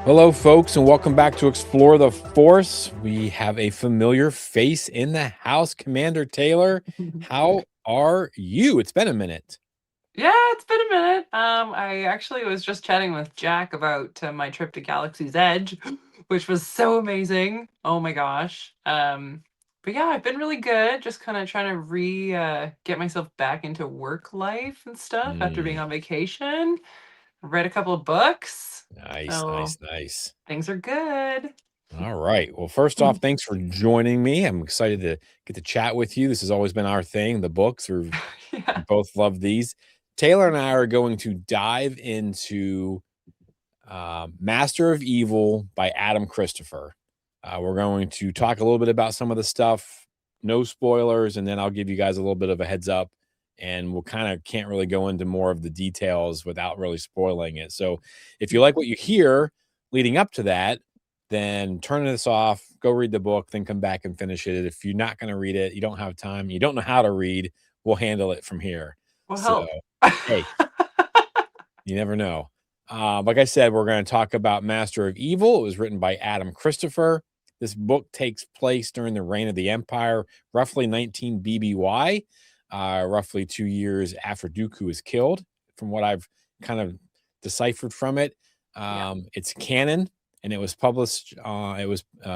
Hello, folks, and welcome back to Explore the Force. We have a familiar face in the house, Commander Taylor. How are you? It's been a minute. Yeah, it's been a minute. I actually was just chatting with Jack about my trip to Galaxy's Edge, which was so amazing. Oh my gosh. But yeah, I've been really good. Just kind of trying to get myself back into work life and stuff after being Mm, on vacation. Read a couple of books, nice, so nice, nice. things are good. All right. Well, first off, thanks for joining me. I'm excited to get to chat with you. This has always been our thing, the books. We Yeah. both love these. Taylor and I are going to dive into Master of Evil by Adam Christopher. We're going to talk a little bit about some of the stuff, no spoilers, and then I'll give you guys a little bit of a heads up. And we'll kind of can't really go into more of the details without really spoiling it. So if you like what you hear leading up to that, then turn this off, go read the book, then come back and finish it. If you're not going to read it, you don't have time, you don't know how to read, we'll handle it from here. Well, So, help. hey, you never know. Like I said, we're going to talk about Master of Evil. It was written by Adam Christopher. This book takes place during the reign of the Empire, roughly 19 BBY, roughly 2 years after Dooku was killed, from what I've kind of deciphered from it. Yeah. It's canon, and it was published.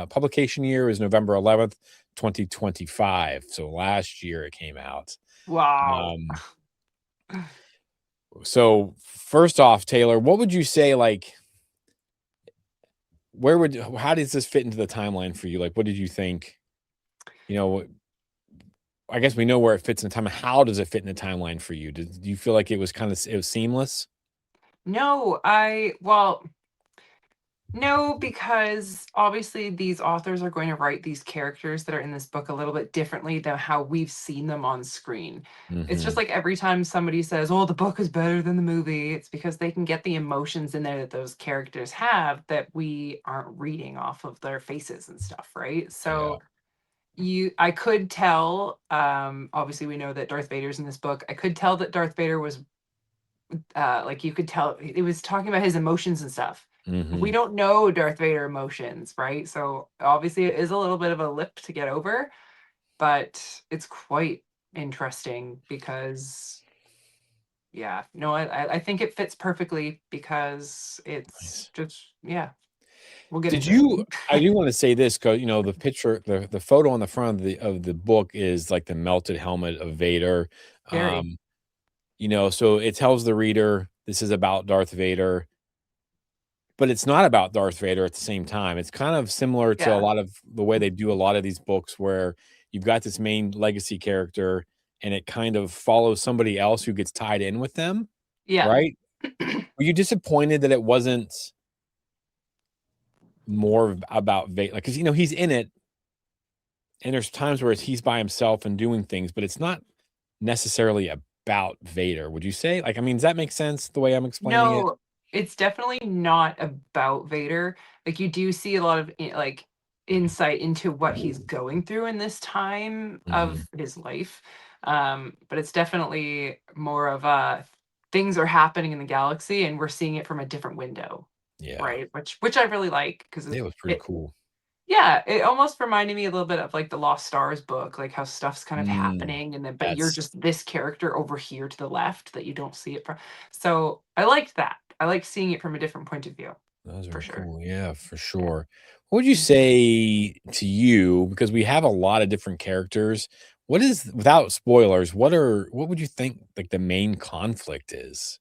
Publication year is November 11th, 2025. So last year it came out. Wow. Um, so first off, Taylor, what would you say, like, how does this fit into the timeline for you? Like, what did you think? You know, I guess we know where it fits in time. How does it fit in the timeline for you? Do you feel like it was seamless? No, no, because obviously these authors are going to write these characters that are in this book a little bit differently than how we've seen them on screen. It's just Mhm. like every time somebody says, "Oh, the book is better than the movie," it's because they can get the emotions in there that those characters have that we aren't reading off of their faces and stuff, right? Yeah. So I could tell, obviously we know that Darth Vader's in this book. I could tell that Darth Vader was like you could tell it was talking about his emotions and stuff. We Mhm. don't know Darth Vader emotions, right? So obviously it is a little bit of a lip to get over, but it's quite interesting because yeah, no, I think it fits perfectly because it's Nice. just yeah, we'll get Did into it. you I do wanna say this, 'cause, the picture the photo on the front of the book is, like, the melted helmet of Vader. Very. Um, so it tells the reader this is about Darth Vader. But it's not about Darth Vader at the same time. It's kind of similar to a Yeah. lot of the way they do a lot of these books where you've got this main legacy character and it kind of follows somebody else who gets tied in with them, Yeah. right? Were you disappointed that it wasn't more about Vader? Like, 'cause, he's in it and there's times where he's by himself and doing things, but it's not necessarily about Vader, would you say? Like, I mean, does that make sense the way I'm explaining it? No, it's definitely not about Vader. Like you do see a lot of like insight into what he's going through in this time Mhm. of his life. But it's definitely more of things are happening in the galaxy and we're seeing it from a different window, Yeah. right? Which I really like because It was pretty it cool. yeah, it almost reminded me a little bit of like the Lost Stars book, like how stuff's kind of Mm, happening and then but you're that's just this character over here to the left that you don't see it from. So I liked that. I like seeing it from a different point of view, Those for are sure. cool. Yeah, for Yeah. sure. What would you say to you? Because we have a lot of different characters. What is, without spoilers, what would you think like the main conflict is?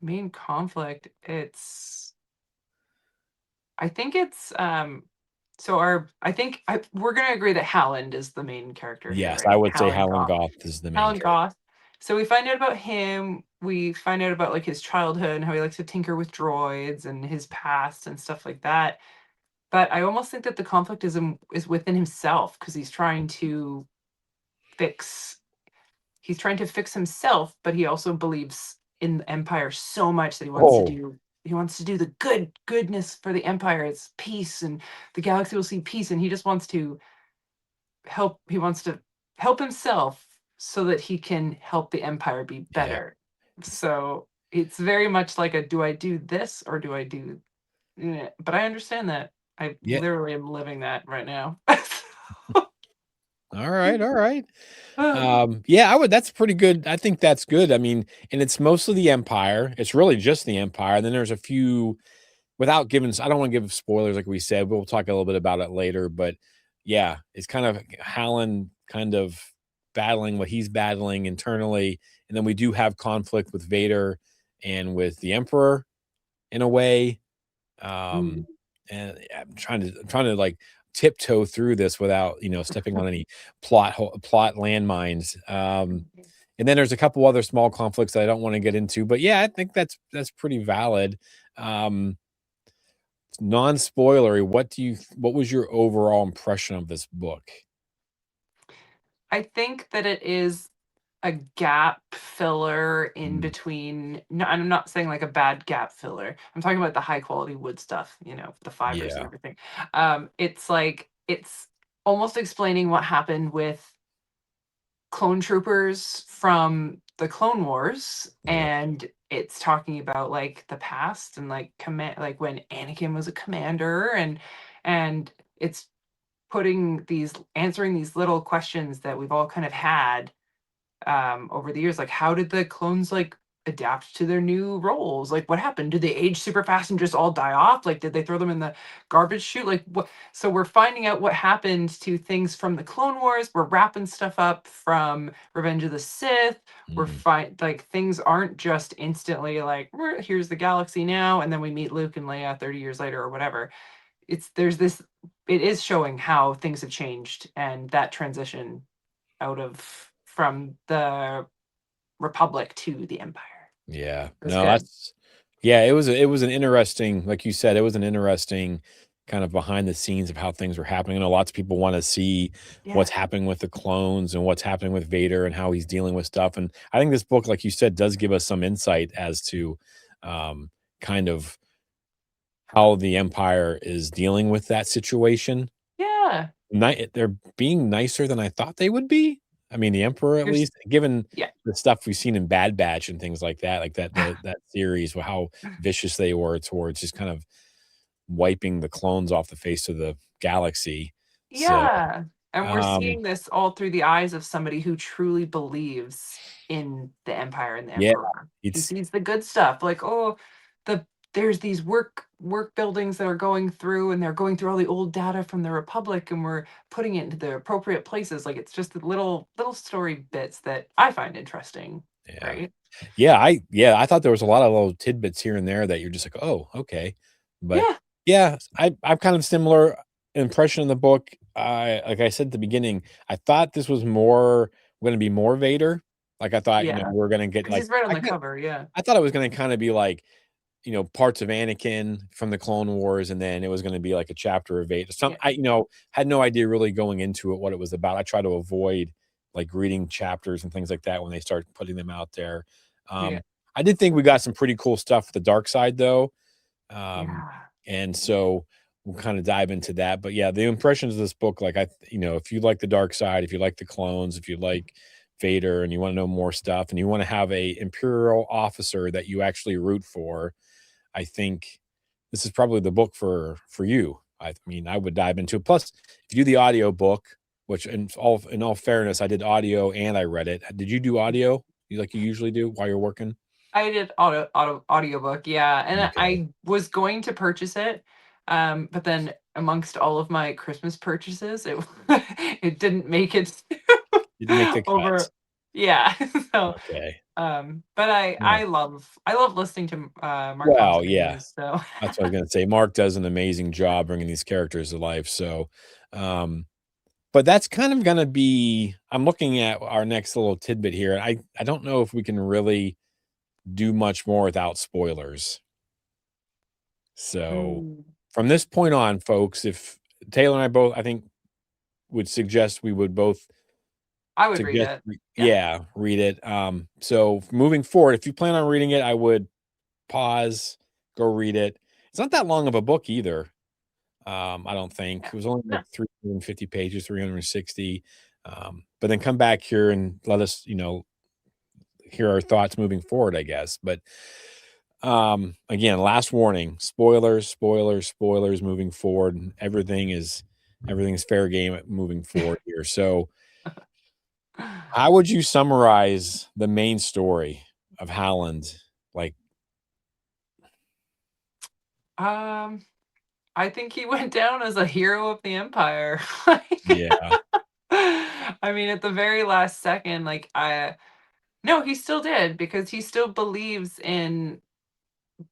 Main conflict, I think it's so our I think we're gonna agree that Halland is the main character here, Yes, I right? would say Halland Helen Goth. Goth is the main Alan character. Goth. So we find out about him. We find out about like his childhood and how he likes to tinker with droids and his past and stuff like that. But I almost think that the conflict is within himself because fix he's trying to fix himself, but he also believes in the empire so much that Oh, he wants to do the goodness for the empire. It's peace and the galaxy will see peace and he just wants to he wants to help himself so that he can help the empire be yeah. better. So it's very much like a do I do this or do I do Yeah, but I understand that. I Yeah. literally am living that right now. All right, all right. Yeah, I would that's pretty good. I think that's good. I mean, and it's mostly the Empire. It's really just the Empire. And then there's a few without giving I don't want to give spoilers like we said, but we'll talk a little bit about it later. But yeah, it's kind of Hallen kind of battling what he's battling internally. And then we do have conflict with Vader and with the Emperor in a way. Mm. Um, and I'm trying to like tiptoe through this without, stepping on any plot landmines. And then there's a couple other small conflicts that I don't want to get into, but yeah, I think that's pretty valid. Um, non-spoilery, what was your overall impression of this book? I think that it is a gap filler in Mm, between. No, I'm not saying like a bad gap filler. I'm talking about the high quality wood stuff, the fibers and yeah, everything. It's like it's almost explaining what happened with clone troopers from the Clone Wars, yeah, and it's talking about like the past and like command, like when Anakin was a commander, and it's putting these answering these little questions that we've all kind of had over the years. Like, how did the clones like adapt to their new roles? Like, what happened? Did they age super fast and just all die off? Like, did they throw them in the garbage chute? Like, what? So we're finding out what happened to things from the Clone Wars. We're wrapping stuff up from Revenge of the Sith. We're mhm, like things aren't just instantly like here's the galaxy now, and then we meet Luke and Leia 30 years later or whatever. It's there's this. It is showing how things have changed and that transition out of from the Republic to the Empire. yeah. It was No, good. that's yeah, it was an interesting, like you said, it was an interesting kind of behind the scenes of how things were happening. I know lots of people want to see Yeah. what's happening with the clones and what's happening with Vader and how he's dealing with stuff. And I think this book, like you said, does give us some insight as to um, kind of how the Empire is dealing with that situation. Yeah. They're being nicer than I thought they would be. I mean, the Emperor at There's least, given yeah. the stuff we've seen in Bad Batch and things like that series, how vicious they were towards just kind of wiping the clones off the face of the galaxy. So, Yeah. And we're um, seeing this all through the eyes of somebody who truly believes in the Empire and the yeah, Emperor. He it's sees the good stuff, like, oh, there's these work buildings that are going through, and they're going through all the old data from the Republic, and we're putting it into the appropriate places. Like it's just the little story bits that I find interesting, yeah. right? Yeah, I thought there was a lot of little tidbits here and there that you're just like, "Oh, okay." But, Yeah. yeah, I've kind of similar impression of the book. Like I said at the beginning, I thought this was gonna be more Vader. Like, I thought, Yeah. we're gonna get, 'Cause like he's right on the cover, yeah. I thought it was gonna kinda be like, parts of Anakin from the Clone Wars, and then it was gonna be like a chapter of Vader. Yeah. Had no idea really going into it what it was about. I try to avoid, like, reading chapters and things like that when they start putting them out there. Yeah. I did think we got some pretty cool stuff with the dark side, though, um, Yeah. and so we'll kinda dive into that, but, yeah, the impressions of this book, like, if you like the dark side, if you like the clones, if you like Vader and you wanna know more stuff and you wanna have a Imperial officer that you actually root for, I think this is probably the book for you. I mean, I would dive into it. Plus, if you do the audio book, which in all fairness, I did audio and I read it. Did you do audio? Like you usually do while you're working? I did audiobook, yeah, and Okay. I was going to purchase it, but then amongst all of my Christmas purchases, it it didn't make it Didn't make the cut. over. Yeah, so, Okay. but I Yeah. I love I love listening to, Mark Well, Thompson yeah. anyways, so That's what I was gonna say. Mark does an amazing job bringing these characters to life. So, um, but that's kind of gonna be I'm looking at our next little tidbit here. I don't know if we can really do much more without spoilers. So, Mm, from this point on, folks, if Taylor and I both, I think, would suggest we would both I would read suggest, it. Yeah, yeah, read it. So moving forward, if you plan on reading it, I would pause, go read it. It's not that long of a book either. I don't think yeah, it was only no, like 350 pages, 360. But then come back here and let us, hear our thoughts moving forward, I guess. But Again, last warning, spoilers, spoilers, spoilers moving forward. Everything's fair game moving forward here. So how would you summarize the main story of Howland? Like, Um, I think he went down as a hero of the Empire. Like, yeah, I mean, at the very last second, like I no, he still did because he still believes in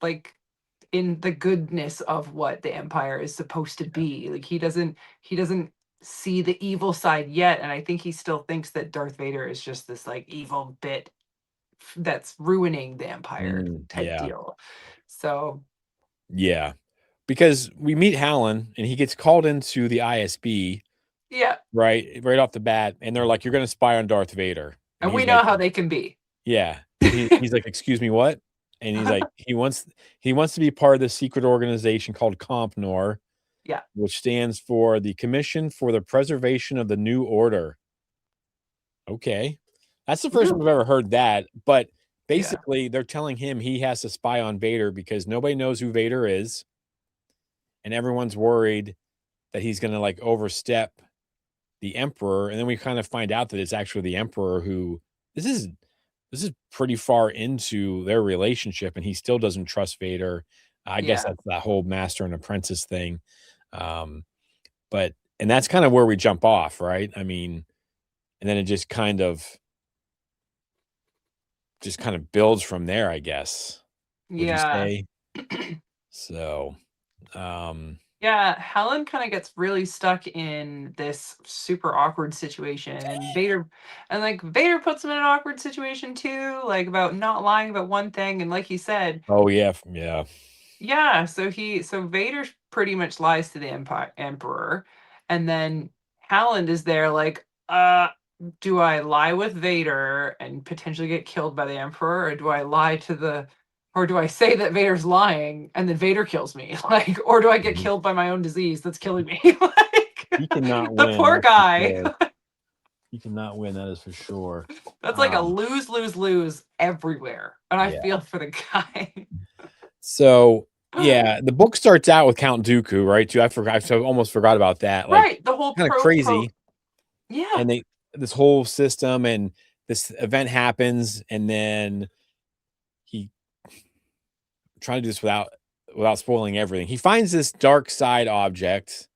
like in the goodness of what the Empire is supposed to be. Like he doesn't see the evil side yet, and I think he still thinks that Darth Vader is just this like evil bit that's ruining the Empire type yeah, deal. So yeah. Because we meet Howland and he gets called into the ISB, yeah, right off the bat, and they're like, "You're going to spy on Darth Vader," and and we he's know like, how they can be. "Yeah," and he's like, "Excuse me, what?" And he's like, he wants to be part of this secret organization called Compnor, Yeah. which stands for the Commission for the Preservation of the New Order. Okay. That's the first time Woohoo. I've ever heard that. But Yeah. basically, they're telling him he has to spy on Vader because nobody knows who Vader is. And everyone's worried that he's going to like overstep the Emperor. And then we kind of find out that it's actually the Emperor who this is this is pretty far into their relationship, and he still doesn't trust Vader. I guess Yeah. that's that whole master and apprentice thing. Um, but and that's kind of where we jump off, right? I mean, and then it just kind of builds from there, I guess. Would you Yeah. say? So, um, Yeah, Helen kind of gets really stuck in this super awkward situation, and like Vader puts him in an awkward situation too, like about not lying about one thing, and like he said, oh yeah, yeah, yeah, so Vader pretty much lies to the Emperor, and then Howland is there like, do I lie with Vader and potentially get killed by the Emperor, or do I lie to the, or do I say that Vader's lying and then Vader kills me, like, or do I get mhm. killed by my own disease that's killing me, like He cannot the win. poor That's for guy. sure. He cannot win. That is for sure. That's like a Um, lose lose lose everywhere, and I yeah. feel for the guy. So yeah, the book starts out with Count Dooku, right? Too. I forgot. So almost forgot about that. Like, Right, the whole kind of pro, crazy. yeah. And they this whole system and this event happens, and then he trying to do this without spoiling everything. He finds this dark side object,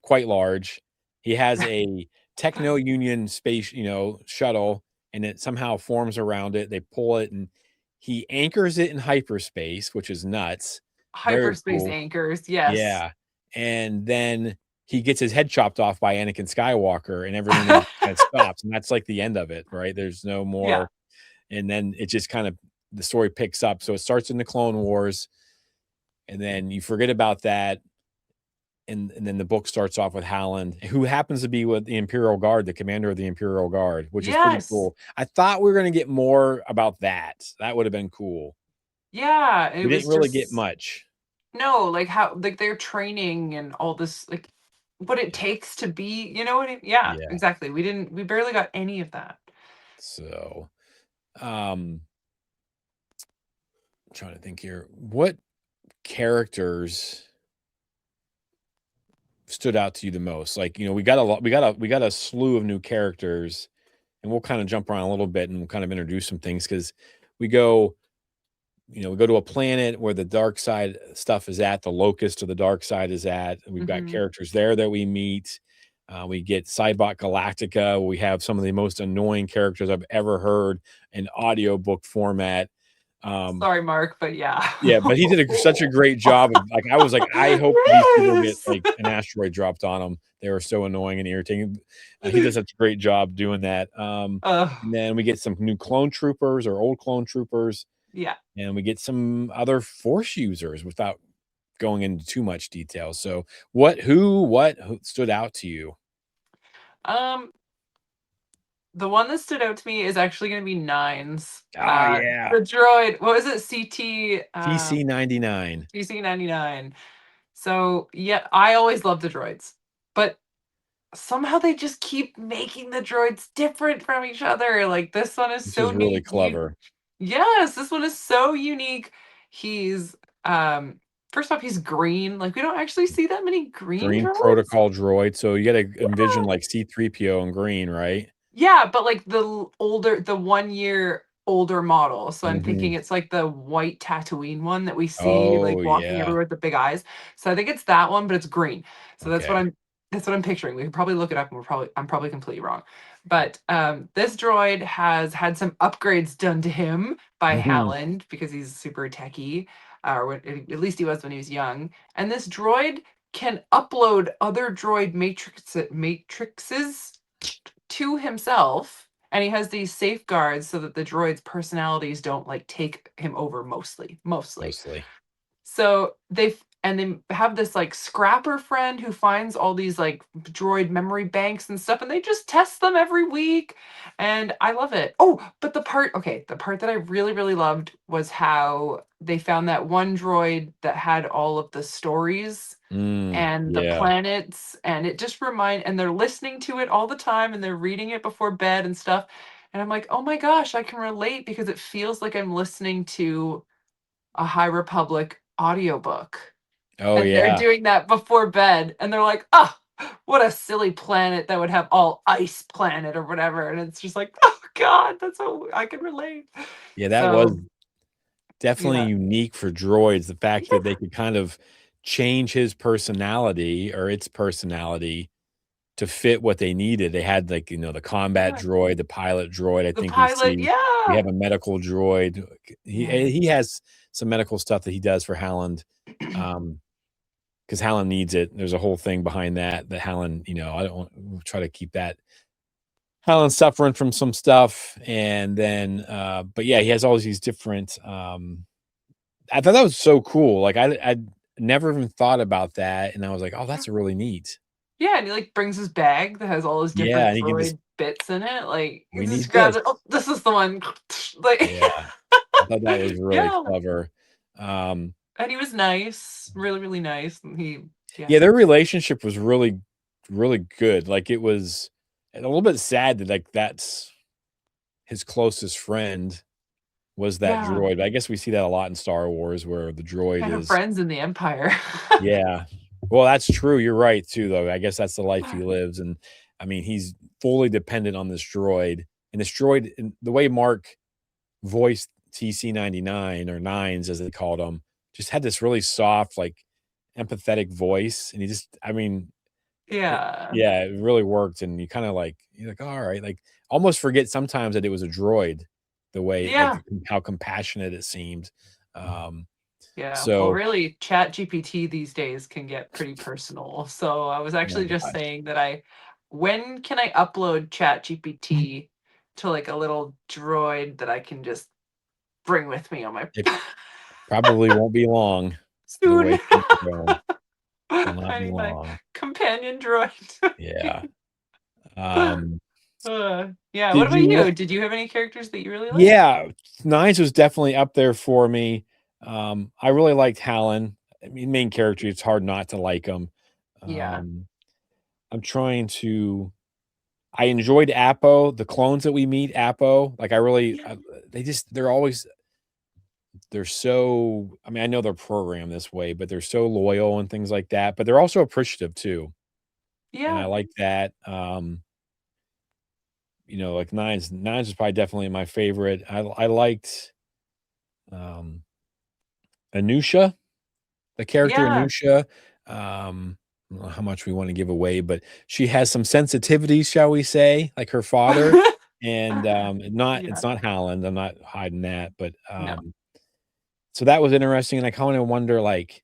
quite large. He has a Techno Union space, shuttle, and it somehow forms around it. They pull it and he anchors it in hyperspace, which is nuts. Very Hyperspace cool. anchors, yes. Yeah. And then he gets his head chopped off by Anakin Skywalker and everything then kind of stops. And that's like the end of it, right? There's no Yeah. more. And then it just kind of the story picks up. So it starts in the Clone Wars, and then you forget about that. And then the book starts off with Howland, who happens to be with the Imperial Guard, the commander of the Imperial Guard, which is pretty Yes. cool. I thought we were going to get more about that. That would have been cool. Yeah, it We didn't was really get just much. no, like how like their training and all this, like what it Yeah. takes to be, you know what yeah, Yeah. exactly. We barely got any of that. So, I'm trying to think here. What characters stood out to you the most? Like, we got a lot, we got a slew of new characters, and we'll kind of jump around a little bit and we'll kind of introduce some things because we go we go to a planet where the dark side stuff is at, the locust of the dark side is at. And we've got Mhm. characters there that we meet. We get Cybot Galactica. We have some of the most annoying characters I've ever heard in audiobook format. Um, Sorry, Mark, but yeah. yeah, but he did such a great job of like I was like, I hope these people get Yes. like an asteroid dropped on them. They were so annoying and irritating. He does such a great job doing that. And then we get some new clone troopers or old clone troopers, Yeah. and we get some other force users without going into too much detail. So who stood out to you? Um, the one that stood out to me is actually gonna be Nines. Oh yeah. The droid, what was it? CT, TC-99. TC-99. So, yeah, I always loved the droids, but somehow they just keep making the droids different from each other. Like, this one is Which so is really neat. clever. Yes, this one is so unique. He's um first off, he's green. Like, we don't actually see that many green Green droids. protocol droid. So you gotta envision Yeah. like C3PO in green, right? Yeah, but like older, the 1 year older model. So I'm thinking Mhm. it's like the white Tatooine one that we see like Oh, walking yeah. everywhere with the big eyes. So I think it's that one, but it's green. So Okay. that's what I'm picturing. We could probably look it up and I'm probably completely wrong. But this droid has had some upgrades done to him by Mhm. Halland because he's super techie, or at least he was when he was young. And this droid can upload other droid matrices to himself, and he has these safeguards so that the droid's personalities don't like take him over, mostly. Mostly. So they have this like scrapper friend who finds all these like droid memory banks and stuff, and they just test them every week, and I love it. Oh, but the part that I really really loved was how they found that one droid that had all of the stories and the Yeah. planets, and it just and they're listening to it all the time, and they're reading it before bed and stuff, and I'm like, oh my gosh, I can relate because it feels like I'm listening to a High Republic audiobook, Oh, and they're yeah. doing that before bed, and they're like, oh, what a silly planet that would have all ice planet or whatever, and it's just like, oh god, that's so I can relate. Yeah, that was So definitely yeah, unique for droids, the fact that yeah, they could kind of change his personality or its personality to fit what they needed. They had, like, the combat yeah, droid, the pilot droid, I the think pilot, we yeah, have a medical droid. yes, He has some medical stuff that he does for Howland, um, because Howland needs it. There's a whole thing behind that Howland, I don't want we'll try to keep that Howland's suffering from some stuff, and then, but yeah, he has all these different, I thought that was so cool. Like, I'd never even thought about that, and I was like, "Oh, yeah. that's really neat." Yeah, and he, like, brings his bag that has all his Yeah, different and he can just, droid bits in it, like, he "We just need grabs this." it, "Oh, this is the one." Like Yeah, I thought that was really yeah, clever. Um, and he was nice, really, really nice, and yeah. yeah, their relationship was really, really good. Like, it was a little bit sad that, like, that's his closest friend was that Yeah, droid. I guess we see that a lot in Star Wars where the droid kind of is. friends in the Empire. Yeah. Well, that's true, you're right too, though. I guess that's the life he lives, and, I mean, he's fully dependent on this droid, and this droid and the way Mark voiced TC-99 or Nines as they called him, just had this really soft, like, empathetic voice, and he just I mean, Yeah. yeah, it really worked, and you're like, "Alright," like, almost forget sometimes that it was a droid, the way like, Yeah. how compassionate it seemed. Um, Yeah, well, so really, ChatGPT these days can get pretty personal, so I was oh actually just gosh, saying that I when can I upload ChatGPT to, like, a little droid that I can just bring with me on my it probably won't be long the soon. way things are going. Will not I be need my long. companion droid. Yeah. Um, Yeah, what did about you wa you? Did you have any characters that you really liked? Yeah, Nines was definitely up there for me. I really liked Hallen. I mean, main character, it's hard not to like him. Yeah. Um, I'm trying to I enjoyed Appo, the clones that we meet, Appo, like, Yeah. they're always they're so I mean, I know they're programmed this way, but they're so loyal and things like that, but they're also appreciative too, and I Yeah. like that. Like Nines is probably definitely my favorite. I liked, um, Anusha, the character Yeah. Anusha. I don't know how much we wanna give away, but she has some sensitivities, shall we say, like her father, and, it's Yeah. not Howland, I'm not hiding that, but, No. so that was interesting, and I kinda wonder, like,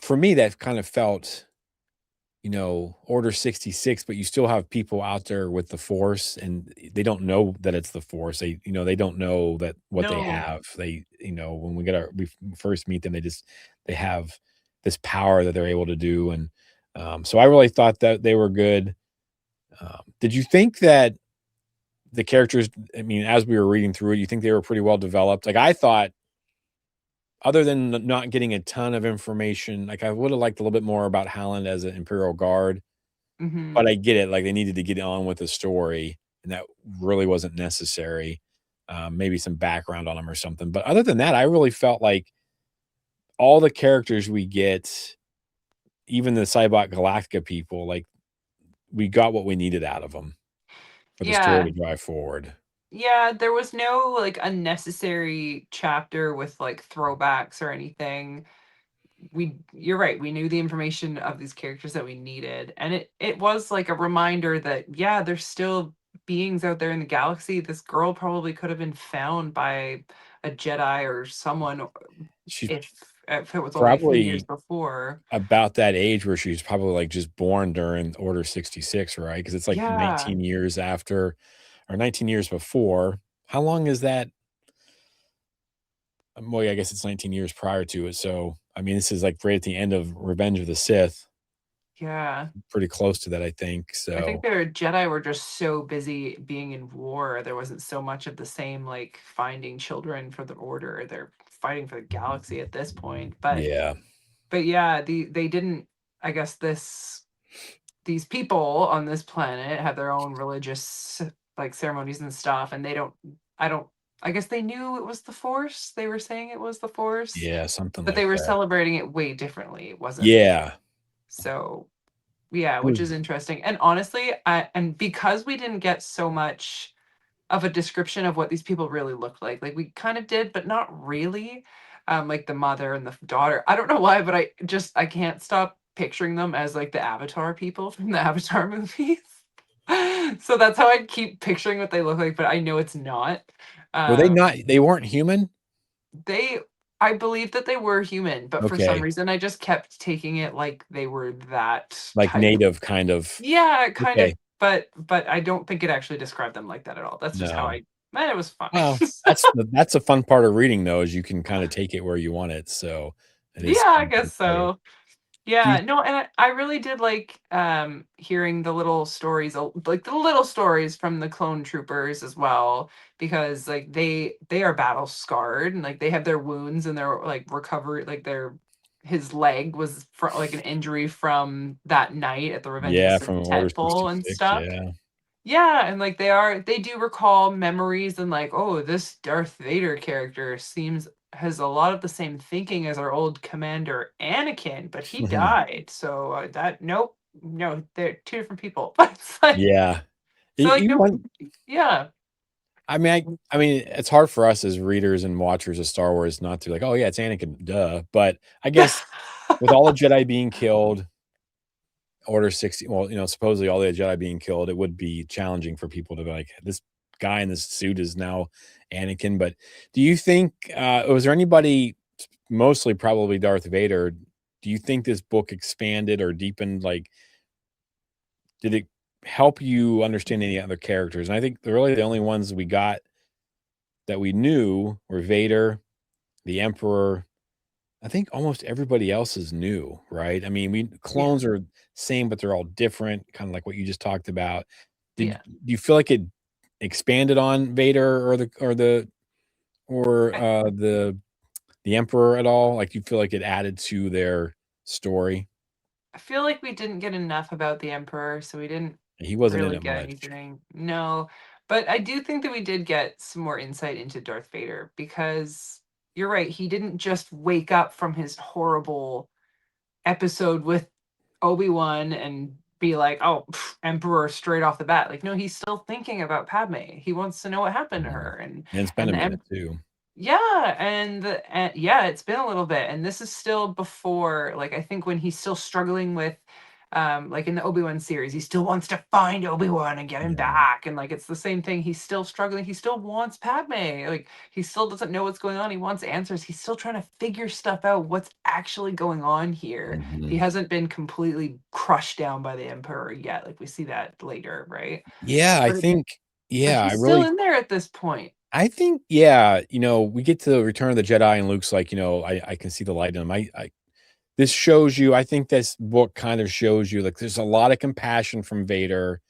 for me, that kind of felt, Order 66, but you still have people out there with the Force, and they don't know that it's the Force. They don't know that what they No. have. When we first meet them, they have this power that they're able to do, and so I really thought that they were good. Did you think that the characters? I mean, as we were reading through it, you think they were pretty well developed? Like I thought, other than not getting a ton of information, like I would have liked a little bit more about Howland as an Imperial guard. Mhm. But I get it, like, they needed to get on with the story, and that really wasn't necessary. maybe some background on him or something. But other than that, I really felt like all the characters we get, even the Cybot Galactica people, like we got what we needed out of them for the story Yeah. to drive forward. Yeah, there was no like unnecessary chapter with like throwbacks or anything. You're right, we knew the information of these characters that we needed, and it was like a reminder that yeah, there's still beings out there in the galaxy. This girl probably could have been found by a Jedi or someone She's if it was only a few years probably before. about that age where she's probably like just born during Order 66, right? Because it's like Yeah. 19 years after or 19 years before. How long is that? Well, yeah, I guess it's 19 years prior to it. So, I mean, this is like right at the end of Revenge of the Sith, Yeah. pretty close to that, I think. I think So, their Jedi were just so busy being in war. There wasn't so much of the same like finding children for the order. They're fighting for the galaxy at this point. yeah, But yeah, they didn't, I guess these people on this planet have their own religious like ceremonies and stuff, and I don't I guess they knew it was the Force. They were saying it was the Force, yeah, something but like they were that. celebrating it way differently. It wasn't Yeah. so yeah, It which is was, interesting. And honestly, and because we didn't get so much of a description of what these people really looked like we kind of did, but not really. Like the mother and the daughter. I don't know why, but I can't stop picturing them as like the Avatar people from the Avatar movies. So that's how I keep picturing what they look like, but I know it's not. were they not, Um, they weren't human? they I believe that they were human, but for some Okay. reason I just kept taking it like they were that Like type of native kind of. yeah, kind of, Okay. but I don't think it actually described them like that at all. That's just how No. I man, it was fine. Well, that's a fun part of reading though, is you can kind of take it where you want it. So it is Yeah, I kind of guess okay. so. Do you Yeah, no, and I really did like hearing the little stories, like the little stories from the clone troopers as well, because like they are battle scarred and like they have their wounds and their like recovery, like their his leg was from like an injury from that night at the Revenge of the yeah, Sith from Order temple and 66, stuff. yeah. Yeah, and like they do recall memories and like, oh, this Darth Vader character seems has a lot of the same thinking as our old commander Anakin, but he died. So that nope, no, they're two different people. It's like Yeah. so like You no, want, yeah. I mean, it's hard for us as readers and watchers of Star Wars not to like, "Oh, yeah, it's Anakin, duh." But I guess with all the Jedi being killed, Order 60, well, supposedly all the Jedi being killed, it would be challenging for people to be like, "This guy in this suit is now Anakin." But do you think, was there anybody, mostly probably Darth Vader, do you think this book expanded or deepened, like, did it help you understand any other characters? And I think the only ones we got that we knew were Vader, the Emperor. I think almost everybody else is new, right? I mean, we Yeah. clones are same, but they're all different, kind of like what you just talked about. Do Yeah. you feel like it expanded on Vader or I, the Emperor at all? Like, you feel like it added to their story? I feel like we didn't get enough about the Emperor, so we didn't He wasn't in really it get much. anything. No, but I do think that we did get some more insight into Darth Vader because you're right, he didn't just wake up from his horrible episode with Obi-Wan and be like, "Oh, Emperor straight off the bat." Like, no, he's still thinking about Padme. He wants to know what happened to Mhm. her And it's been and a the minute too. yeah, and yeah, it's been a little bit, and this is still before, like, I think when he's still struggling with, like in the Obi-Wan series, he still wants to find Obi-Wan and get him Mhm. back, and like it's the same thing. He's still struggling. He still wants Padme. Like he still doesn't know what's going on. He wants answers. He's still trying to figure stuff out. What's actually going on here? He Mhm. hasn't been completely crushed down by the Emperor yet. Like we see that later, right? Yeah, I But think, but yeah, he's still in there at this point. I think, yeah, we get to Return of the Jedi and Luke's like, I can see the light in him. This shows you, I think this book kind of shows you, like, there's a lot of compassion from Vader.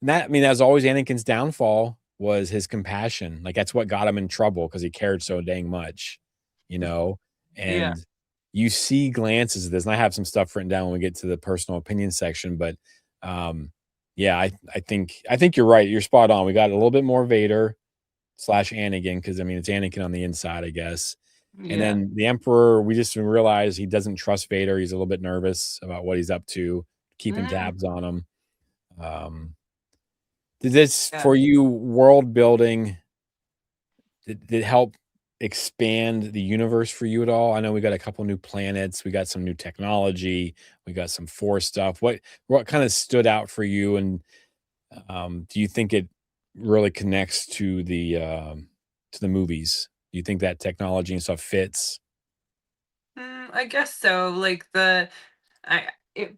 And that, I mean, that's always Anakin's downfall, was his compassion. Like, that's what got him in trouble because he cared so dang much, you know? Yeah. And you see glances of this, and I have some stuff written down when we get to the personal opinion section, but, um, yeah, I think you're right. You're spot on. We got a little bit more Vader. slash Anakin, because I mean it's Anakin on the inside, I guess. And Yeah. then the Emperor, we just realized he doesn't trust Vader. He's a little bit nervous about what he's up to, keeping Mm, tabs on him. Um, did this yeah. for you world building? Did it help expand the universe for you at all? I know we got a couple new planets, we got some new technology, we got some Force stuff. What kind of stood out for you, and do you think it really connects to the movies? Do you think that technology and stuff fits? I guess so. Like I it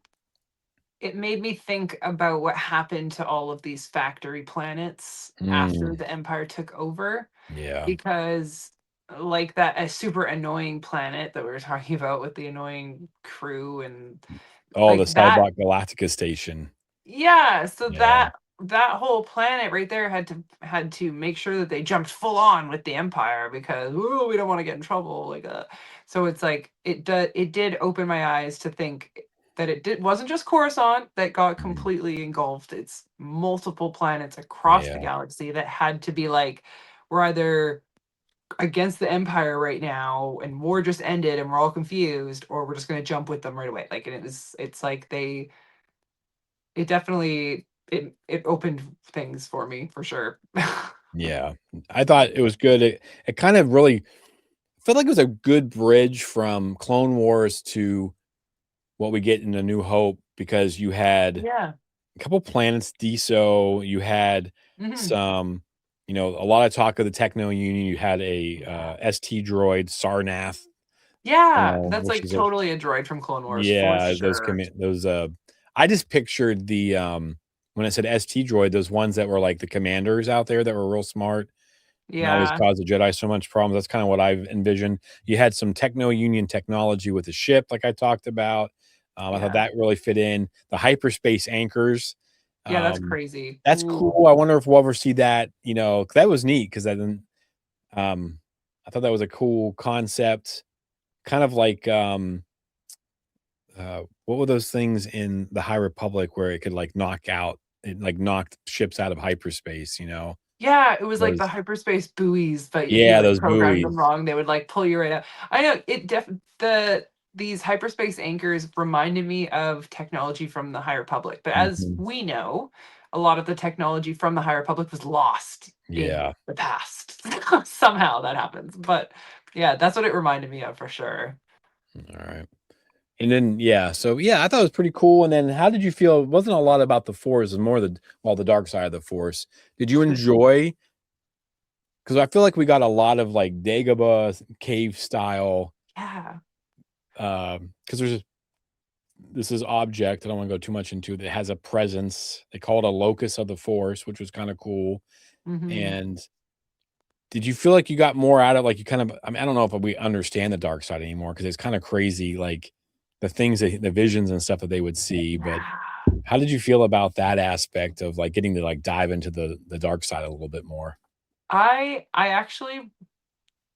it made me think about what happened to all of these factory planets after Mm, the Empire took over, yeah. because like that a super annoying planet that we were talking about with the annoying crew and Oh, the like that. Cybok Galactica station. Yeah, so Yeah. that whole planet right there had to make sure that they jumped full on with the Empire because, "Ooh, we don't want to get in trouble," like, so it's like it did open my eyes to think that it wasn't just Coruscant that got Mhm. completely engulfed. It's multiple planets across the Yeah. galaxy that had to be like, we're either against the Empire right now and war just ended and we're all confused, or we're just going to jump with them right away. Like, and it's like it definitely it opened things for me for sure. Yeah. I thought it was good. It kind of really felt like it was a good bridge from Clone Wars to what we get in A New Hope, because you had Yeah. a couple planets, Deso, you had Mhm. some, a lot of talk of the Techno Union. You had a Yeah. ST droid, Sarnath, Yeah, that's which like is a totally a droid from Clone Wars for yeah, sure. those I just pictured the when I said ST droid, those ones that were like the commanders out there that were real smart and always Yeah. cause the Jedi so much problems. That's kind of what I've envisioned. You had some Techno Union technology with the ship, like I talked about. I thought Yeah. that really fit in. The hyperspace anchors, Yeah, that's um, crazy. that's Ooh. cool. I wonder if we'll ever see that. 'Cause that was neat. Because I didn't. I thought that was a cool concept. Kind of like what were those things in the High Republic where it could like knock ships out of hyperspace? Yeah, it was like the Those hyperspace buoys, but if you yeah, like those programmed them buoys. wrong, they would like pull you right out. I know it these hyperspace anchors reminded me of technology from the High Republic, but as Mhm. we know, a lot of the technology from the High Republic was lost in Yeah. the past. Somehow that happens. But yeah, that's what it reminded me of for sure. All right. And then yeah, so yeah, I thought it was pretty cool. And then how did you feel? It wasn't a lot about the Force, it was more the dark side of the Force. Did you enjoy? Because I feel like we got a lot of like Dagobah cave style. Yeah. Because there's this is object. I don't want to go too much into it. That has a presence. They call it a locus of the Force, which was kind of cool. Hmm. And did you feel like you got more out of like you kind of? I mean, I don't know if we understand the dark side anymore because it's kind of crazy, like the visions and stuff that they would see. But Yeah. how did you feel about that aspect of like getting to like dive into the dark side a little bit more? I actually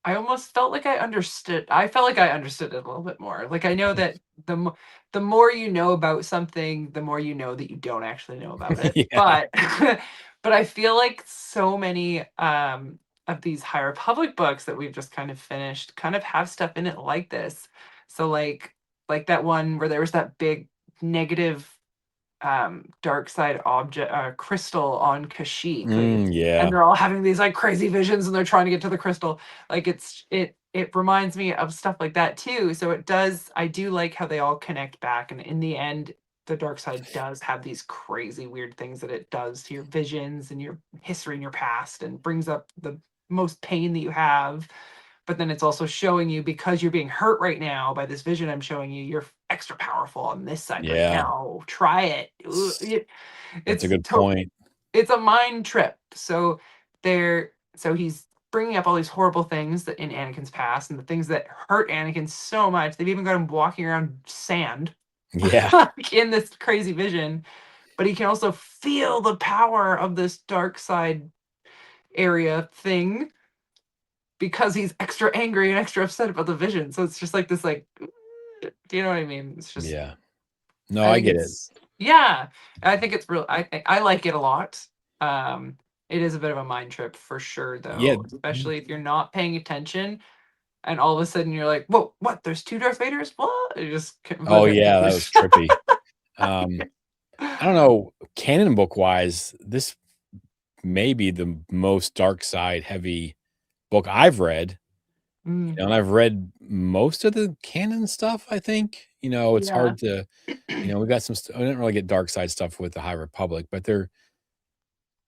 I almost felt like I felt like I understood it a little bit more. Like, I know that the more you know about something, the more you know that you don't actually know about it. Yeah. But but I feel like so many, of these High Republic books that we've just kind of finished kind of have stuff in it like this. So, like that one where there was that big negative dark side object crystal on Kashyyyk, like, and Yeah. they're all having these like crazy visions and they're trying to get to the crystal. Like, it reminds me of stuff like that too. So I do like how they all connect back, and in the end the dark side does have these crazy weird things that it does to your visions and your history and your past, and brings up the most pain that you have. But then it's also showing you, because you're being hurt right now by this vision I'm showing you, you're extra powerful on this side right Yeah. now. Try it. S That's a It's good point. it's a mind trip. So he's bringing up all these horrible things that in Anakin's past, and the things that hurt Anakin so much. They've even got him walking around sand Yeah. like in this crazy vision. But he can also feel the power of this dark side area thing, because he's extra angry and extra upset about the vision. So it's just like this, like, do you know what I mean? It's just, Yeah. No, I I think get it. it's, yeah, I think it's real. I like it a lot. Um, It is a bit of a mind trip for sure, Yeah. though, especially if you're not paying attention and all of a sudden you're like, "Whoa, what? There's two Darth Vaders? What?" You're just Oh completely yeah, that was confused. trippy. I don't know, canon book wise, this may be the most dark side heavy book I've read. Mm, And I've read most of the canon stuff, I think. It's yeah. hard to, we got some, I didn't really get dark side stuff with the High Republic, but they're,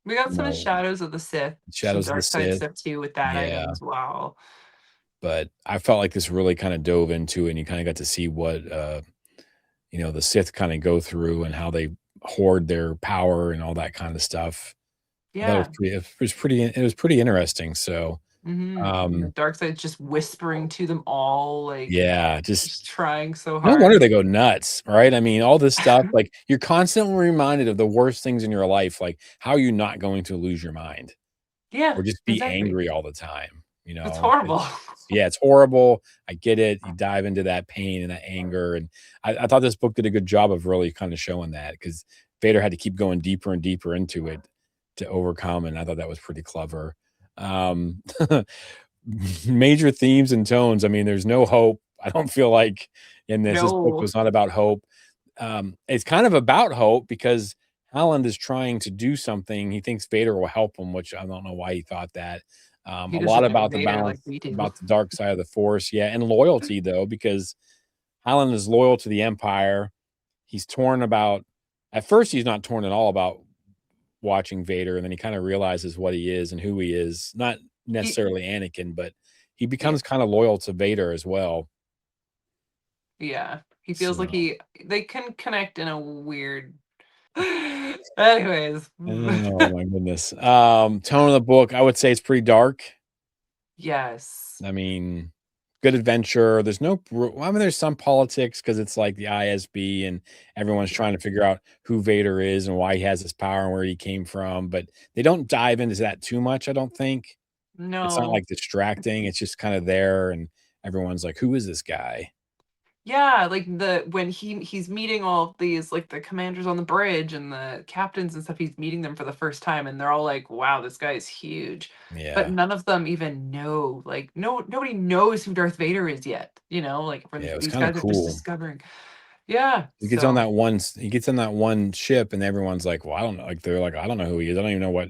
We got you some know, Shadows of the Sith, some Shadows of the dark side Sith. stuff too with that item Yeah. as well. But I felt like this really kind of dove into it and you kind of got to see what, the Sith kind of go through and how they hoard their power and all that kind of stuff. I thought Yeah. it was pretty interesting. So, And the um, dark side's just whispering to them all, like yeah, just just trying so no wonder hard. they go nuts, right? I mean, all this stuff, like, you're constantly reminded of the worst things in your life, like, how are you not going to lose your mind Yeah, or just be exactly. angry all the time, It's horrible. Yeah, it's horrible, I get it, you dive into that pain and that anger, and I thought this book did a good job of really kinda showing that because Vader had to keep going deeper and deeper into it to overcome, and I thought that was pretty clever. Um, major themes and tones, I mean, there's no hope, I don't feel like in this book No, was not about hope. It's kind of about hope because Holland is trying to do something. He thinks Vader will help him, which I don't know why he thought that. he A lot doesn't know about the Vader like balance, we do. about the dark side of the Force, yeah, and loyalty though, because Holland is loyal to the Empire. He's torn about. At first, he's not torn at all about watching Vader, and then he kind of realizes what he is and who he is. Not He necessarily Anakin, but he Yeah, becomes kind of loyal to Vader as well. yeah. He feels like So. they can connect in a weird anyways. Oh my goodness. Tone of the book, I would say it's pretty dark. Yes. I mean, good adventure. There's no, well, I mean, there's some politics because it's like the ISB and everyone's Yeah. trying to figure out who Vader is and why he has his power and where he came from. But they don't dive into that too much, I don't think. It's not No. like distracting. It's just kind of there, and everyone's like, "Who is this guy?" Yeah, like the when he's meeting all of these like the commanders on the bridge and the captains and stuff, he's meeting them for the first time and they're all like, "Wow, this guy is huge." But Yeah, none of them even know, like nobody knows who Darth Vader is yet, like when yeah, it was these kind of guys are just cool. discovering. Yeah, so He gets on that one ship and everyone's like, "Well, I don't know." Like, they're like, "I don't know who he is. I don't even know what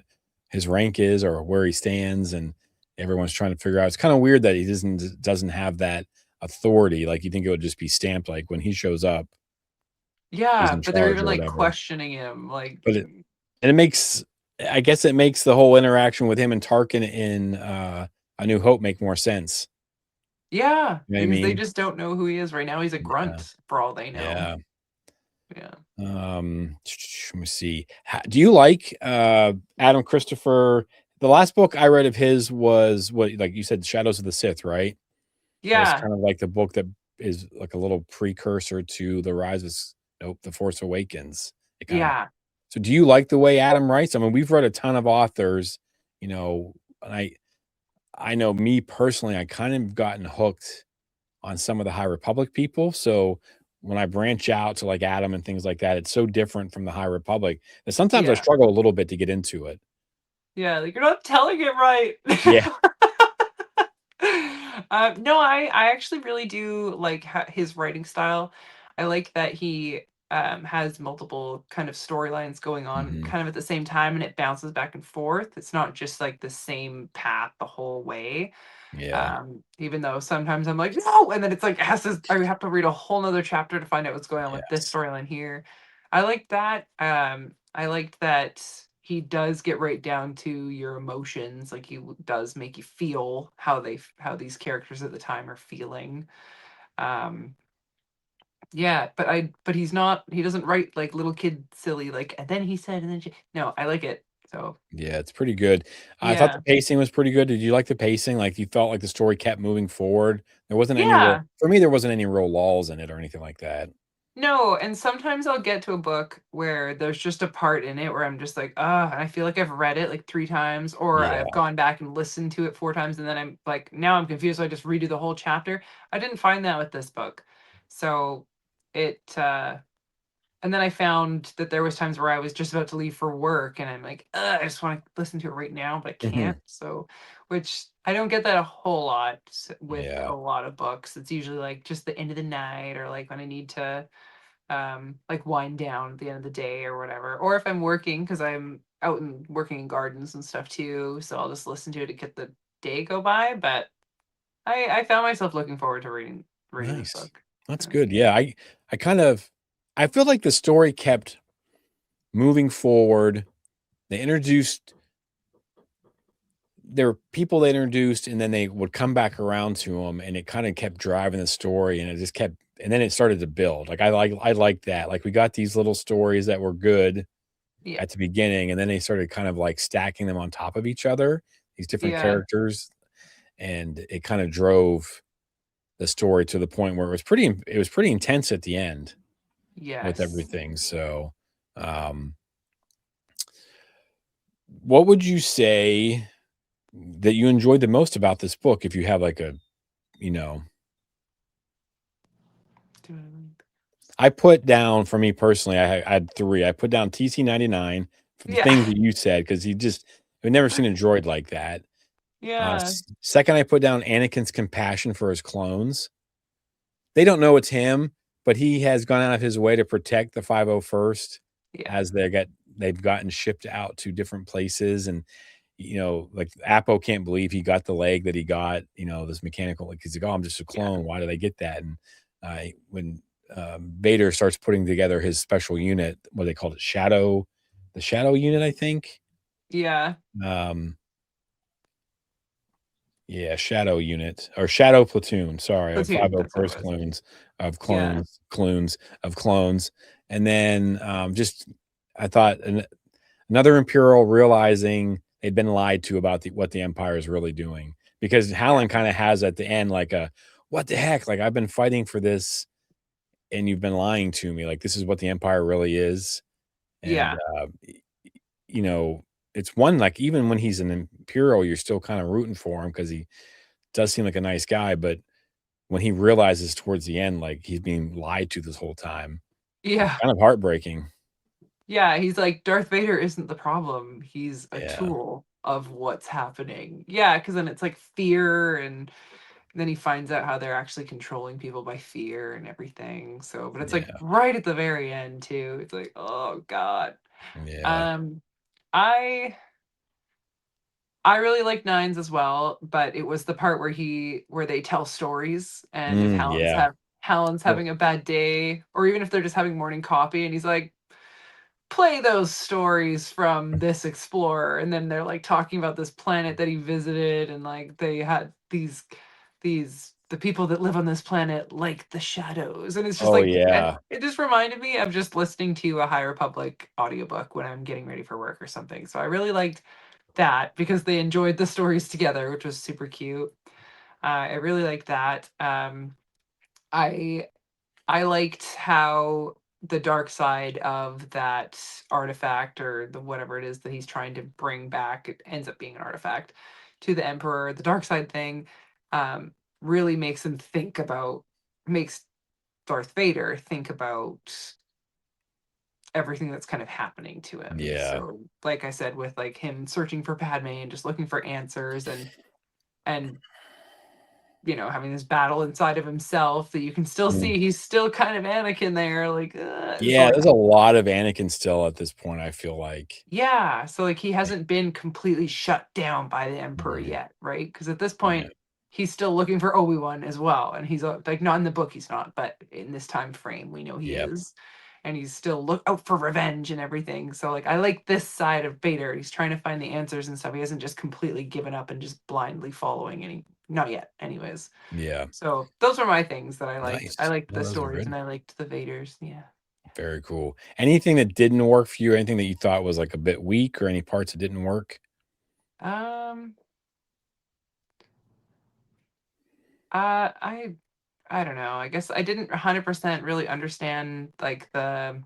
his rank is or where he stands," and everyone's trying to figure out. It's kinda weird that he doesn't have that authority. Like, you think it would just be stamped, like, when he shows up, he's yeah, in but they're charge even or like whatever. questioning him, like But it makes I guess it makes the whole interaction with him and Tarkin in, A New Hope make more sense. yeah, You know what I because they mean? just don't know who he is right now. He's a Yeah, grunt for all they know. yeah. Yeah. Let me see. Do you like Adam Christopher? The last book I read of his was what, like you said, Shadows of the Sith, right? That was Yeah. kind of like the book that is like a little precursor to the Rise of nope, the Force Awakens. It kind of. Yeah. So, do you like the way Adam writes? I mean, we've read a ton of authors, and I know me personally, I kind of gotten hooked on some of the High Republic people. So when I branch out to like Adam and things like that, it's so different from the High Republic that sometimes I Yeah. struggle a little bit to get into it. Yeah, like, "You're not telling it right." Yeah. No, I actually really do like his writing style. I like that he has multiple kind of storylines going on Mhm. kind of at the same time and it bounces back and forth. It's not just like the same path the whole way. Yeah. Even though sometimes I'm like, no, and then it's like I have to read a whole nother chapter to find out what's going on with this Yes. storyline here. I like that. I liked that he does get right down to your emotions. Like does make you feel how these characters at the time are feeling. Um, yeah, but he doesn't write like little kid silly like and then he said and then no, I like it. So Yeah, it's pretty good. I thought the yeah. pacing was pretty good. Did you like the pacing? Like, you felt like the story kept moving forward? There wasn't any real Yeah. for me, there wasn't any real lulls in it or anything like that. No, and sometimes I'll get to a book where there's just a part in it where I'm just like, ah, and I feel like I've read it like 3 times, or I've Yeah. gone back and listened to it 4 times, and then I'm like, now I'm confused, so I just redo the whole chapter. I didn't find that with this book. So it and then I found that there was times where I was just about to leave for work, and I'm like, "Ugh, I just want to listen to it right now, but I Mhm. can't." So, which I don't get that a whole lot with Yeah. a lot of books. It's usually like just the end of the night, or like when I need to like wind down at the end of the day or whatever. Or if I'm working, because I'm out and working in gardens and stuff too, so I'll just listen to it to get the day go by. But I found myself looking forward to reading this Nice. book. That's Yeah. good. Yeah, I kind of I feel like the story kept moving forward. They introduced there were people they introduced, and then they would come back around to them, and it kinda kept driving the story, and it just kept and then it started to build. Like, I like that. Like, we got these little stories that were good Yeah. at the beginning, and then they started kind of, like, stacking them on top of each other, these different Yeah. characters, and it kinda drove the story to the point where it was pretty intense at the end with Yes. everything. So, um, what would you say that you enjoyed the most about this book if you have like a, you know, I put down for me personally, I had 3. I put down TC-99 for the Yeah. things that you said because he just I've never seen a droid like that. Yeah. 2nd, I put down Anakin's compassion for his clones. They don't know it's him, but he has gone out of his way to protect the 501st Yeah. as they've gotten shipped out to different places, and, like, Appo can't believe he got the leg that he got, this mechanical like, he's like, "Oh, I'm just a Yeah. clone. Why did I get that?" And, when, Vader starts putting together his special unit, what they called it, the Shadow unit, I think? Yeah. Um Yeah, shadow unit or shadow platoon, sorry, of Platoon. That's what it 501st was. Yeah. clones, and then, just I thought another Imperial realizing they'd been lied to about what the Empire is really doing, because Yeah. Hallen kinda has at the end, like, a, "What the heck? Like, I've been fighting for this, and you've been lying to me, like, this is what the Empire really is," and, Yeah. you know, it's one, like, even when he's an Imperial, you're still kinda rooting for him because he does seem like a nice guy, but when he realizes towards the end, like, he's being lied to this whole time, it's Yeah. kind of heartbreaking. Yeah. He's like, Darth Vader isn't the problem. He's a Yeah, tool of what's happening. Yeah. Cause then it's like fear, and then he finds out how they're actually controlling people by fear and everything. So, but it's like yeah, right at the very end too. It's like, oh God. yeah. Um, I I really like Nines as well, but it was the part where they tell stories, and if Yeah. Hallen's Well, having a bad day, or even if they're just having morning coffee, and he's like, play those stories from this explorer, and then they're like talking about this planet that he visited, and like they had the people that live on this planet like the shadows, and it's just oh, like yeah. it just reminded me of just listening to a High Republic audiobook when I'm getting ready for work or something. So I really liked that because they enjoyed the stories together, which was super cute. I really liked that. I I liked how the dark side of that artifact, or the whatever it is that he's trying to bring back, it ends up being an artifact to the Emperor. The dark side thing um, really makes Darth Vader think about everything that's kind of happening to him. Yeah. So, like I said, with like him searching for Padme and just looking for answers, and having this battle inside of himself that you can still Mm. see he's still kind of Anakin there, like, so Yeah, like, there's a lot of Anakin still at this point, I feel like. yeah, so like he Like, hasn't been completely shut down by the Emperor mhm, yet, right? Because at this yeah, point he's still looking for Obi-Wan as well, and he's like, not in the book he's not, but in this time frame we know he yep, is, and he's still look out for revenge and everything. So like I like this side of Vader. He's trying to find the answers and stuff. He hasn't just completely given up and just blindly following any, not yet anyways. yeah. So those were my things that I liked. I Nice. liked No, the those are stories, good. and I liked the Vaders. Yeah. Very cool. Anything that didn't work for you? Anything that you thought was, like, a bit weak or any parts that didn't work? Um. I don't know. I guess I didn't 100% really understand like the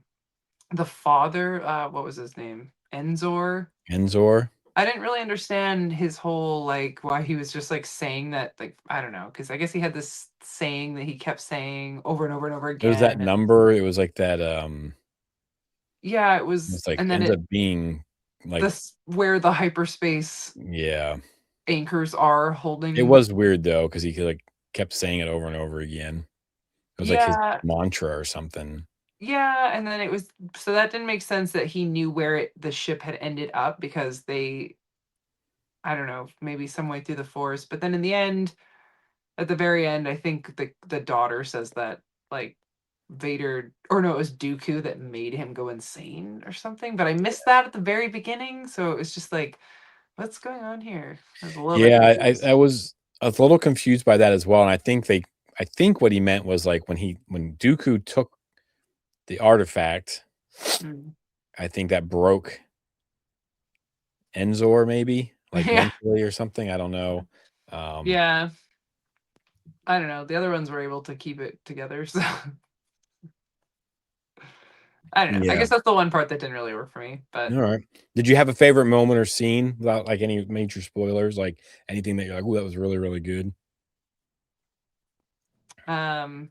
father. What was his name? Enzor. Enzor? I didn't really understand his whole like why he was just like saying that, like I don't know, because I guess he had this saying that he kept saying over and over and over It was that again, and number, it was like that, Yeah, it was, It's like and then ends it up being like, this where the hyperspace yeah. anchors are It holding. was weird though, because he like kept saying it over and over again. It was like his Yeah, mantra or something. yeah, and then it was, so that didn't make sense that he knew where the ship had ended up because I don't know, maybe some way through the force. But then in the end, at the very end, I think the daughter says that, like, Vader, or no, it was Dooku that made him go insane or something. But I missed that at the very beginning, so it was just like, what's going on here? I was a little bit Yeah, confused. I was a little confused by that as well, and I think what he meant was like when Dooku took the artifact, Mm. I think that broke Enzor maybe, like Yeah, mentally or something. I don't know. Um, yeah. I don't know. The other ones were able to keep it together, so I don't know. I yeah. guess that's the one part that didn't really work for me. But All right. Did you have a favorite moment or scene without like any major spoilers? Like anything that you're like, oh, that was really, really good. um,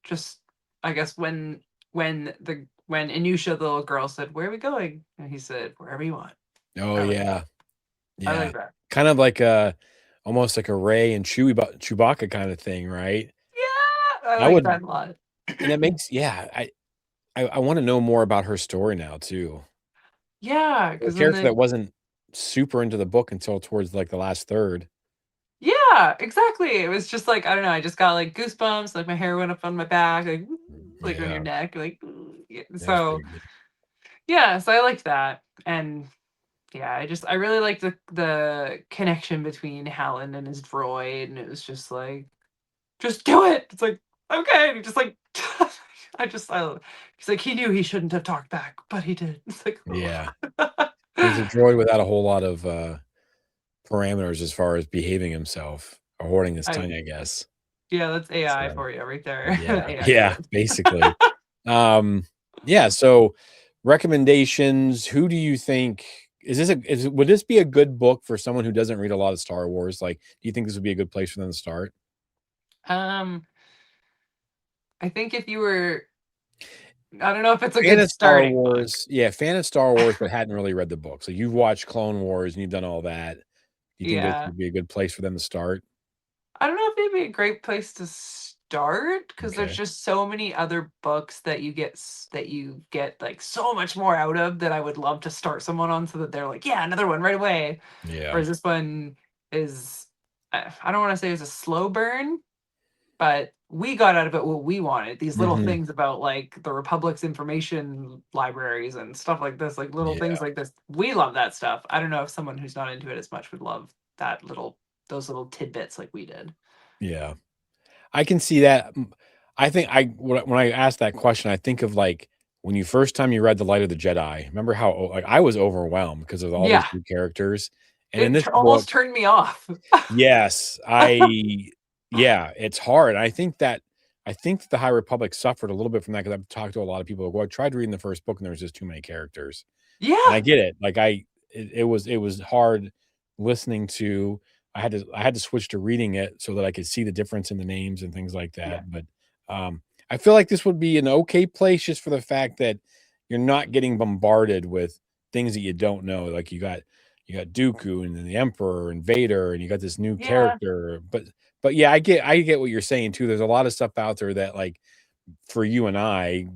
just, I guess when Anusha, the little girl, said, "Where are we going?" and he said, "Wherever you want." Oh I like yeah. I Yeah. like that. Kind of like a almost like a Ray and Chewbacca kind of thing, right? Yeah, I I like would that a lot. and it makes yeah, I want to know more about her story now too. Yeah, A because then character that wasn't super into the book until towards like the last third. yeah, exactly. It was just like, I don't know. I just got like goosebumps. Like my hair went up on my back, like on your Yeah, neck, like yeah. that was So pretty good. yeah, so I liked that, and yeah, I really liked the connection between Hallen and his droid, and it was just like, just do it. It's like, okay, and he just like, he's like, he knew he shouldn't have talked back, but he did. It's like, oh. Yeah. He's a droid without a whole lot of parameters as far as behaving himself or holding his I tongue, I guess. Yeah, that's AI So for you right there. yeah, AI yeah, droid. basically. Um, yeah, so recommendations, who do you think would this be a good book for someone who doesn't read a lot of Star Wars? Like, do you think this would be a good place for them to start? Um, I think if you were, I don't know if it's a Fan good of Star starting book. Wars, yeah, fan of Star Wars, but hadn't really read the book. So you've watched Clone Wars and you've done all that. Do you think this Yeah. would be a good place for them to start? I don't know if it'd be a great place to start because there's Okay. just so many other books that that you get like so much more out of that I would love to start someone on so that they're like, yeah, another one right away. Yeah. Whereas this one is, I don't want to say it's a slow burn, but we got out of it what we wanted. These little Mhm. things about like the Republic's information libraries and stuff like this, like little Yeah. things like this. We love that stuff. I don't know if someone who's not into it as much would love those little tidbits like we did. Yeah. I can see that. I think when I ask that question, I think of like when you first time you read The Light of the Jedi. Remember how like I was overwhelmed because of all these Yeah, new characters. And in it this book, almost turned me off. yes, yeah, it's hard. I think that the High Republic suffered a little bit from that because I've talked to a lot of people who I tried reading the first book and there was just too many characters. And I Yeah, get it. Like it was hard listening to I had to switch to reading it so that I could see the difference in the names and things like yeah, that. But I feel like this would be an okay place just for the fact that you're not getting bombarded with things that you don't know. Like you got Dooku and then the Emperor and Vader and you got this new yeah, character. But yeah, I get what you're saying too. There's a lot of stuff out there that like for you and I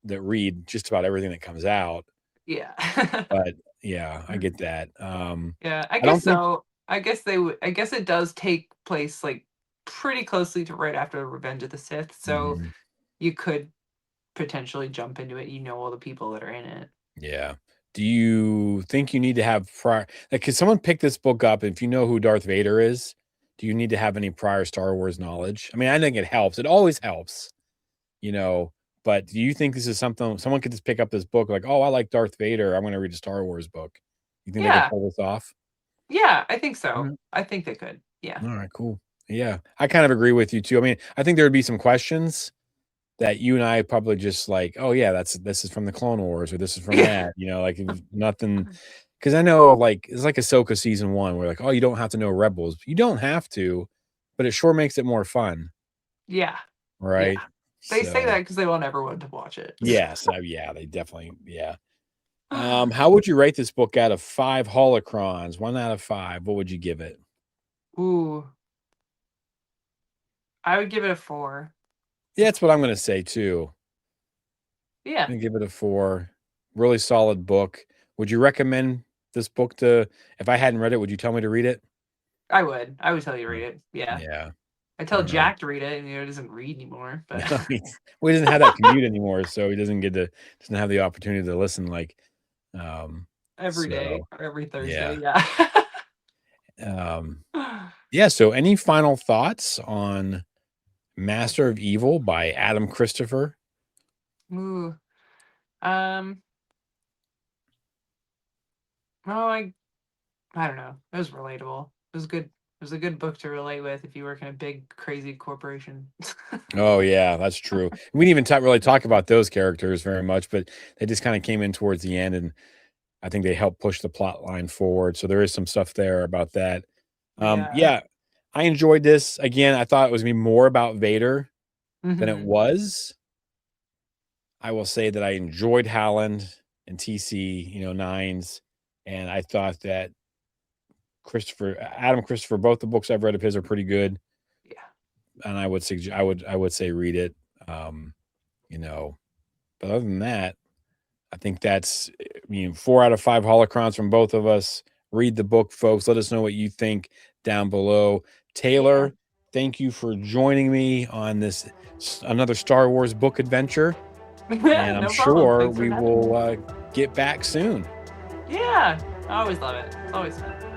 that read just about everything that comes out. yeah. But yeah, I get that. Yeah, I I don't guess think so. I guess they would. I guess it does take place like pretty closely to right after Revenge of the Sith, so mhm, you could potentially jump into it. You know all the people that are in it. yeah. Do you think you need to have prior like, could someone pick this book up, if you know who Darth Vader is, do you need to have any prior Star Wars knowledge? I mean, I think it helps. It always helps, you know, but do you think this is something someone could just pick up this book like, "Oh, I like Darth Vader. I'm gonna read a Star Wars book." You think they could Yeah, pull this off? yeah, I think so. I think they could. Yeah, Alright, cool. Yeah, I kind of agree with you too. I mean, I think there would be some questions that you and I probably just like, "Oh, yeah, this is from the Clone Wars," or "This is from yeah, that," you know, like, if nothing, because I know, like, it's like Ahsoka season 1 where like, "Oh, you don't have to know Rebels." You don't have to, but it sure makes it more fun, yeah, yeah. right? They say So that because they want everyone to watch it. yes, yeah, they definitely, yeah. How would you rate this book out of 5 holocrons? 1 out of 5. What would you give it? Ooh, I would give it a 4. Yeah, that's what I'm gonna say too. Yeah, I'm gonna give it a 4. Really solid book. Would you recommend this book to if I hadn't read it, would you tell me to read it? I would. I would tell you to Uh, read it. Yeah. Yeah. I I tell don't know. Jack to read it, and he doesn't read anymore. But No, well, he doesn't have that commute anymore, so he doesn't have the opportunity to listen like every day so or every yeah. Thursday, yeah. Um yeah, so any final thoughts on Master of Evil by Adam Christopher? Ooh. Um. Oh, I don't know. It was relatable. It was good. It was a good book to relate with if you work in a big, crazy corporation. Oh yeah, that's true. We didn't even really talk about those characters very much, but they just kind of came in towards the end, and I think they helped push the plot line forward. So there is some stuff there about that. Yeah. Yeah, I enjoyed this. Again, I thought it was gonna be more about Vader than it Hmm. was. I will say that I enjoyed Howland and TC, nines, and I thought that Adam Christopher, both the books I've read of his are pretty good, Yeah. and I would suggest, I would say read it. Um, you know, but other than that, I think that's, 4 out of 5 holocrons from both of us. Read the book, folks. Let us know what you think down below. Yeah. Taylor, thank you for joining me on this another Star Wars book adventure, and I'm No problem. sure Thanks for we having me. will get back soon. Yeah. I always love it. It's always fun.